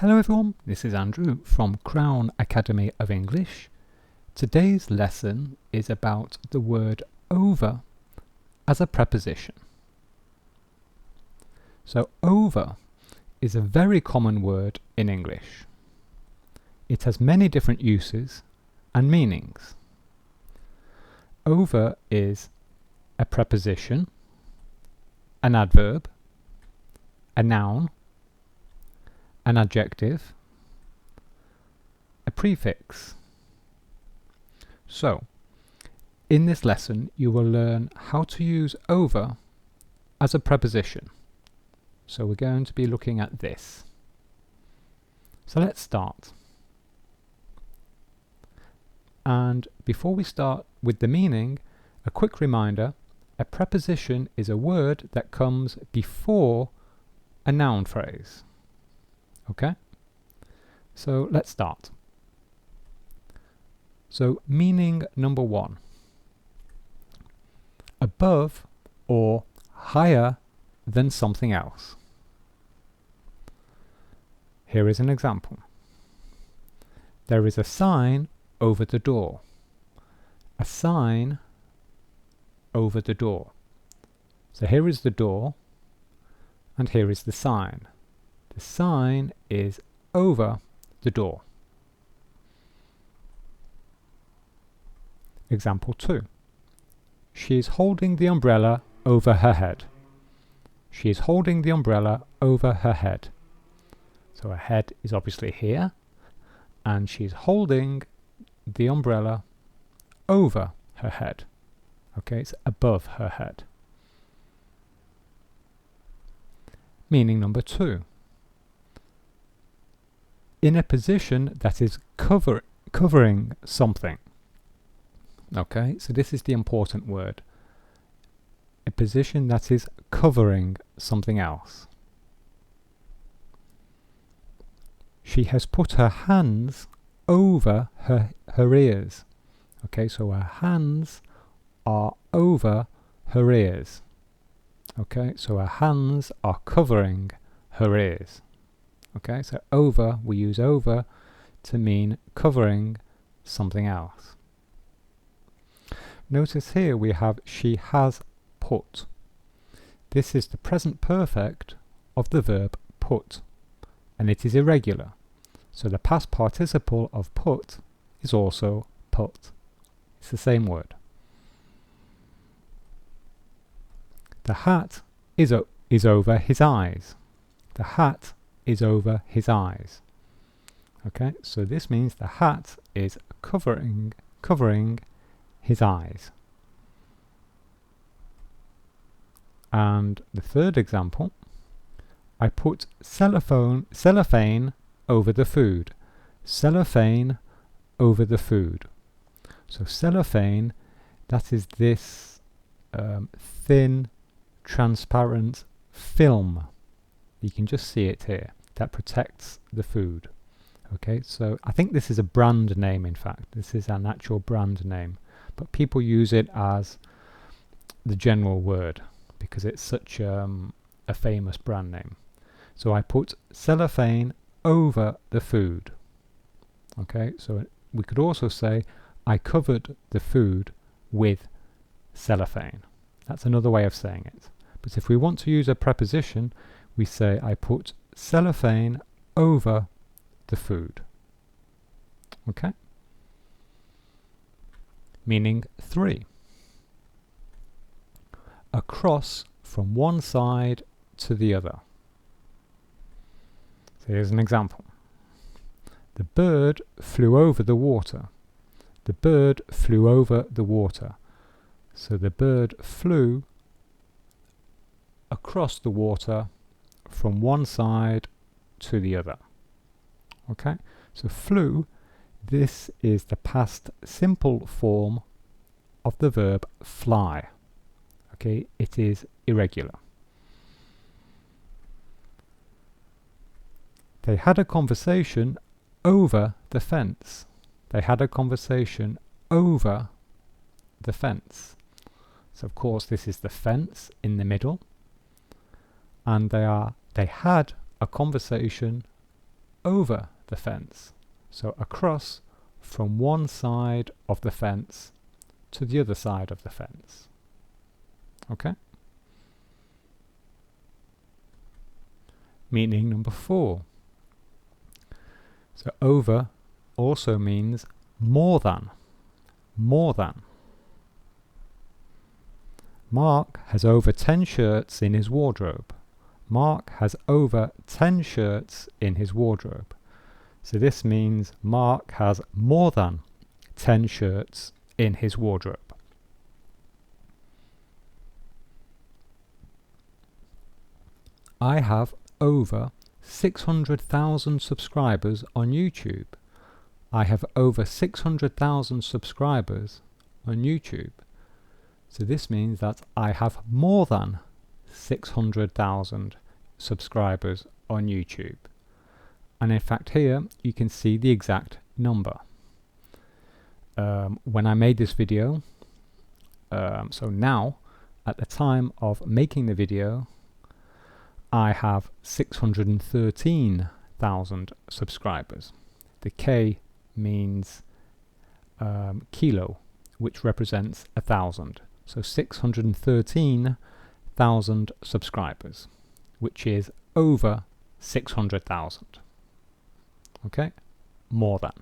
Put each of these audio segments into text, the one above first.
Hello everyone, this is Andrew from Crown Academy of English. Today's lesson is about the word over as a preposition. So over is a very common word in English. It has many different uses and meanings. Over is a preposition, an adverb, a noun, an adjective, a prefix. So, in this lesson you will learn how to use over as a preposition. So we're going to be looking at this. So let's start. And before we start with the meaning, a quick reminder, a preposition is a word that comes before a noun phrase. Okay, so let's start. So meaning number one, above or higher than something else. Here is an example. There is a sign over the door. A sign over the door. So here is the door and here is the sign. The sign is over the door. Example 2. She is holding the umbrella over her head. She is holding the umbrella over her head. So her head is obviously here, and she is holding the umbrella over her head. Okay, it's above her head. Meaning number 2. In a position that is covering something. Okay, so this is the important word. A position that is covering something else. She has put her hands over her ears. Okay, so her hands are over her ears. Okay, so her hands are covering her ears. Okay, so over, we use over to mean covering something else. Notice here we have she has put. This is the present perfect of the verb put, and it is irregular. So the past participle of put is also put. It's the same word. The hat is over his eyes. The hat is over his eyes. Okay, so this means the hat is covering his eyes. And the third example, I put cellophane over the food. Cellophane over the food. So cellophane, that is this thin, transparent film. You can just see it here. That protects the food. Okay, so I think this is a brand name, in fact. This is an actual brand name. But people use it as the general word because it's such a famous brand name. So I put cellophane over the food. Okay, so we could also say I covered the food with cellophane. That's another way of saying it. But if we want to use a preposition, we say I put cellophane over the food. Okay? Meaning 3. Across from one side to the other. So here's an example. The bird flew over the water. The bird flew over the water. So the bird flew across the water from one side to the other. Okay, so flew, this is the past simple form of the verb fly. Okay, it is irregular. They had a conversation over the fence. They had a conversation over the fence. So of course this is the fence in the middle, and they had a conversation over the fence. So across from one side of the fence to the other side of the fence. Okay? Meaning number 4. So over also means more than. More than. Mark has over 10 shirts in his wardrobe. Mark has over 10 shirts in his wardrobe. So this means Mark has more than 10 shirts in his wardrobe. I have over 600,000 subscribers on YouTube. I have over 600,000 subscribers on YouTube. So this means that I have more than 600,000 subscribers on YouTube. And in fact here you can see the exact number. When I made this video, so now at the time of making the video, I have 613,000 subscribers. The K means kilo, which represents 1,000. So 613,000 subscribers, which is over 600,000. Okay? More than.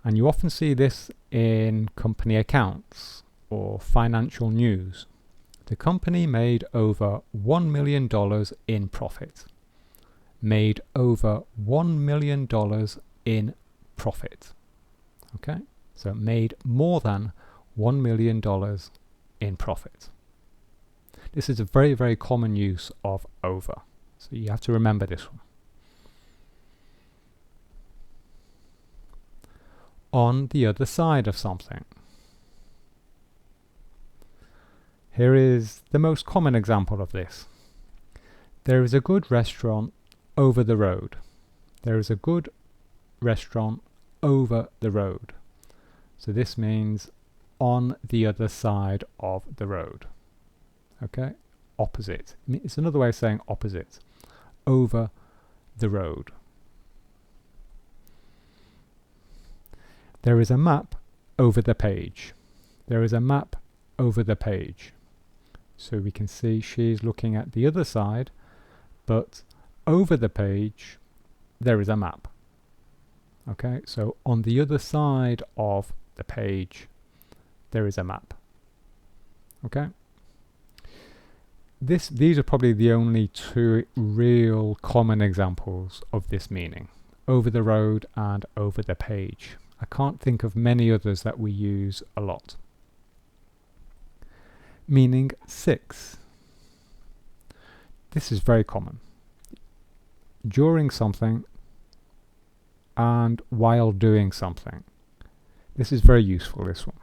And you often see this in company accounts or financial news. The company made over $1 million in profit. Made over $1 million in profit. Okay? So made more than $1 million in profit. This is a very, very common use of over. So you have to remember this one. On the other side of something. Here is the most common example of this. There is a good restaurant over the road. There is a good restaurant over the road. So this means on the other side of the road. Okay? Opposite. It's another way of saying opposite. Over the road. There is a map over the page. There is a map over the page. So we can see she's looking at the other side, but over the page there is a map. Okay, so on the other side of the page there is a map. Okay, these are probably the only two real common examples of this meaning: over the road and over the page. I can't think of many others that we use a lot. Meaning 6. This is very common. During something and while doing something. This is very useful, this one.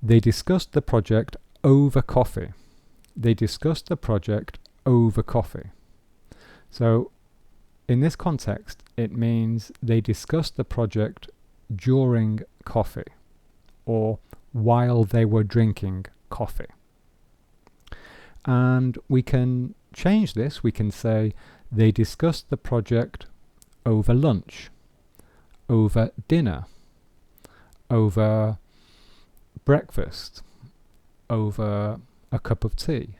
They discussed the project over coffee. They discussed the project over coffee. So in this context, it means they discussed the project during coffee or while they were drinking coffee. And we can change this. We can say they discussed the project over lunch, over dinner, over breakfast, over a cup of tea,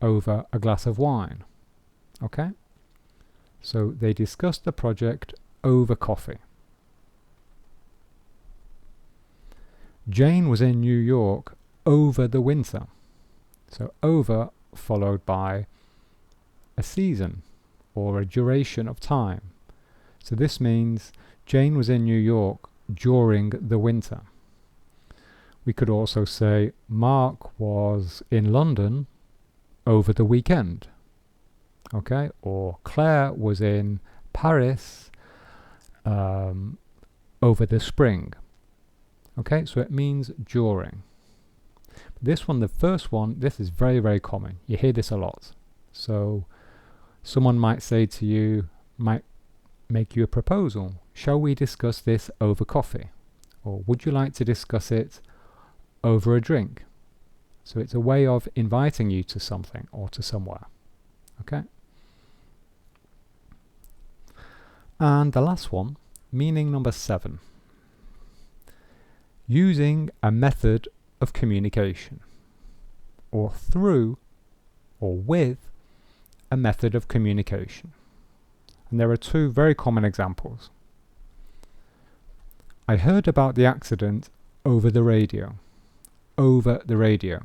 over a glass of wine. Okay? So they discussed the project over coffee. Jane was in New York over the winter. So over followed by a season or a duration of time. So this means Jane was in New York during the winter. We could also say Mark was in London over the weekend. Okay, or Claire was in Paris over the spring. Okay, so it means during. This one, the first one, this is very, very common. You hear this a lot. So someone might say to you, might make you a proposal. Shall we discuss this over coffee? Or would you like to discuss it over a drink? So it's a way of inviting you to something or to somewhere. Okay? And the last one, meaning number 7. Using a method of communication, or through or with a method of communication. And there are 2 very common examples. I heard about the accident over the radio. Over the radio.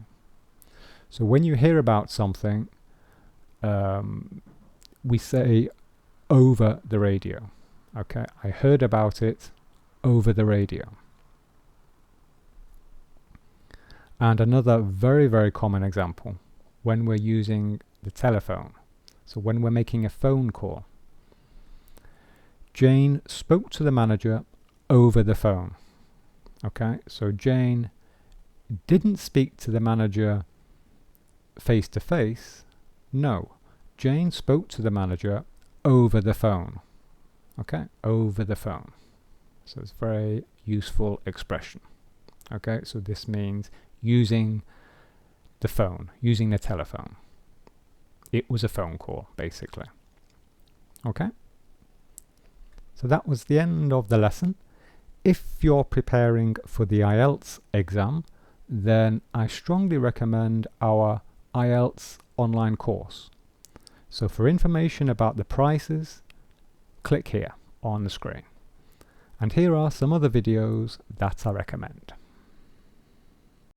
So when you hear about something, we say over the radio. Okay, I heard about it over the radio. And another very, very common example, when we're using the telephone. So when we're making a phone call. Jane spoke to the manager over the phone. Okay, so Jane didn't speak to the manager face to face. No, Jane spoke to the manager over the phone. Okay, over the phone. So it's a very useful expression. Okay, so this means using the phone, using the telephone. It was a phone call, basically. Okay? So that was the end of the lesson. If you're preparing for the IELTS exam, then I strongly recommend our IELTS online course. So for information about the prices, click here on the screen. And here are some other videos that I recommend.